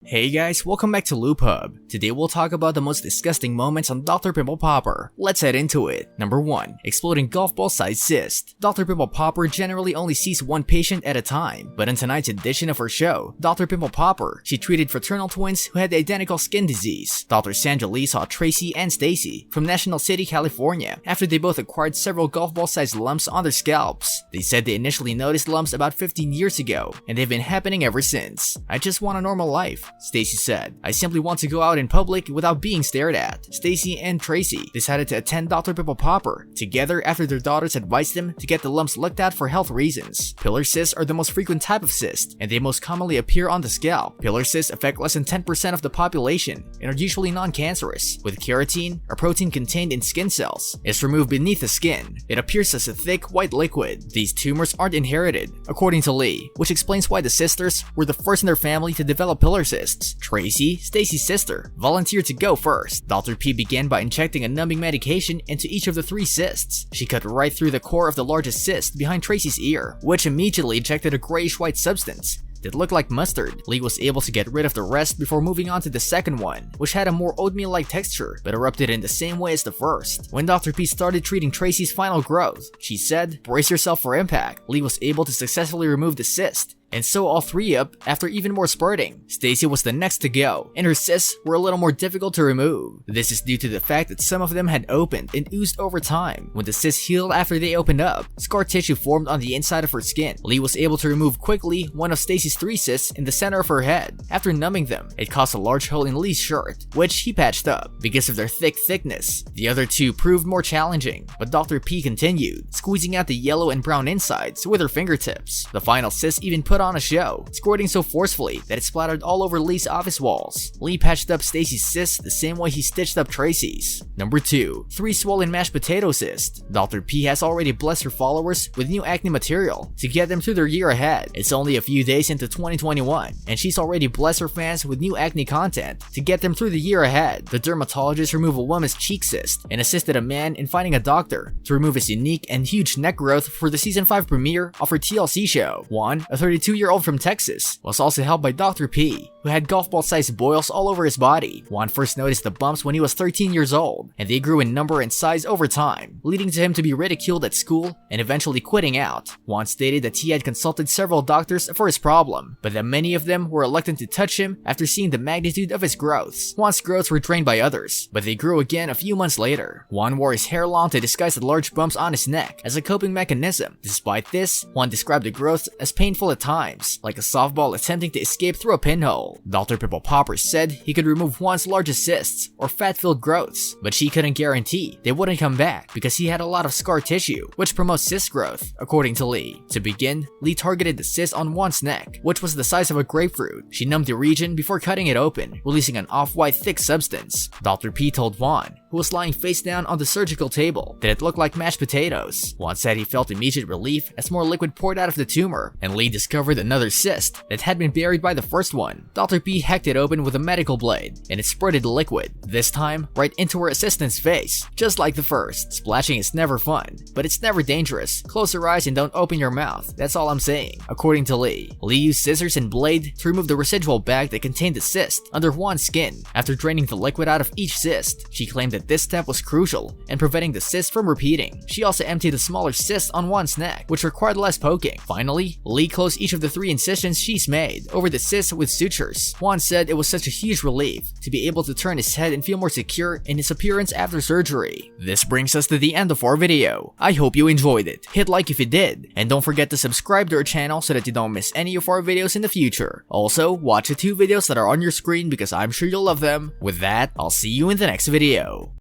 Hey guys, welcome back to Loop Hub. Today we'll talk about the most disgusting moments on Dr. Pimple Popper. Let's head into it. Number 1. Exploding golf ball sized cyst. Dr. Pimple Popper generally only sees one patient at a time, but in tonight's edition of her show, Dr. Pimple Popper, she treated fraternal twins who had the identical skin disease. Dr. Sandra Lee saw Tracy and Stacy from National City, California, after they both acquired several golf ball sized lumps on their scalps. They said they initially noticed lumps about 15 years ago, and they've been happening ever since. "I just want a normal life," Stacy said. "I simply want to go out in public without being stared at." Stacy and Tracy decided to attend Dr. Pimple Popper together after their daughters advised them to get the lumps looked at for health reasons. Pillar cysts are the most frequent type of cyst, and they most commonly appear on the scalp. Pillar cysts affect less than 10% of the population and are usually non-cancerous, with keratin, a protein contained in skin cells, is removed beneath the skin. It appears as a thick, white liquid. These tumors aren't inherited, according to Lee, which explains why the sisters were the first in their family to develop pillar cysts. Tracy, Stacy's sister, volunteered to go first. Dr. P began by injecting a numbing medication into each of the 3 cysts. She cut right through the core of the largest cyst behind Tracy's ear, which immediately ejected a grayish-white substance that looked like mustard. Lee was able to get rid of the rest before moving on to the second one, which had a more oatmeal-like texture but erupted in the same way as the first. When Dr. P started treating Tracy's final growth, she said, "Brace yourself for impact." Lee was able to successfully remove the cyst, and sew all 3 up after even more spurting. Stacy was the next to go, and her cysts were a little more difficult to remove. This is due to the fact that some of them had opened and oozed over time. When the cysts healed after they opened up, scar tissue formed on the inside of her skin. Lee was able to remove quickly one of Stacy's 3 cysts in the center of her head. After numbing them, it caused a large hole in Lee's shirt, which he patched up. Because of their thickness, the other 2 proved more challenging, but Dr. P continued, squeezing out the yellow and brown insides with her fingertips. The final cyst even put on a show, squirting so forcefully that it splattered all over Lee's office walls. Lee patched up Stacy's cysts the same way he stitched up Tracy's. Number 2. 3 swollen mashed potato cysts. Dr. P has already blessed her followers with new acne material to get them through their year ahead. It's only a few days into 2021, and she's already blessed her fans with new acne content to get them through the year ahead. The dermatologist removed a woman's cheek cyst and assisted a man in finding a doctor to remove his unique and huge neck growth for the season 5 premiere of her TLC show. Juan, a 32-year-old from Texas, was also helped by Dr. P, who had golf ball-sized boils all over his body. Juan first noticed the bumps when he was 13 years old, and they grew in number and size over time, leading to him to be ridiculed at school and eventually quitting out. Juan stated that he had consulted several doctors for his problem, but that many of them were reluctant to touch him after seeing the magnitude of his growths. Juan's growths were drained by others, but they grew again a few months later. Juan wore his hair long to disguise the large bumps on his neck as a coping mechanism. Despite this, Juan described the growths as painful at times, like a softball attempting to escape through a pinhole. Dr. Pimple Popper said he could remove Juan's largest cysts or fat-filled growths, but she couldn't guarantee they wouldn't come back because he had a lot of scar tissue, which promotes cyst growth, according to Lee. To begin, Lee targeted the cyst on Juan's neck, which was the size of a grapefruit. She numbed the region before cutting it open, releasing an off-white thick substance. Dr. P told Juan, who was lying face down on the surgical table, that it looked like mashed potatoes. Juan said he felt immediate relief as more liquid poured out of the tumor, and Lee discovered another cyst that had been buried by the first one. Dr. P hacked it open with a medical blade, and it spurted liquid, this time right into her assistant's face, just like the first. Splashing is never fun, but it's never dangerous. Close your eyes and don't open your mouth, that's all I'm saying, according to Lee. Lee used scissors and blade to remove the residual bag that contained the cyst under Juan's skin. After draining the liquid out of each cyst, she claimed that this step was crucial in preventing the cyst from repeating. She also emptied the smaller cyst on Juan's neck, which required less poking. Finally, Lee closed each of the 3 incisions she's made over the cyst with sutures. Juan said it was such a huge relief to be able to turn his head and feel more secure in his appearance after surgery. This brings us to the end of our video. I hope you enjoyed it. Hit like if you did, and don't forget to subscribe to our channel so that you don't miss any of our videos in the future. Also, watch the 2 videos that are on your screen because I'm sure you'll love them. With that, I'll see you in the next video.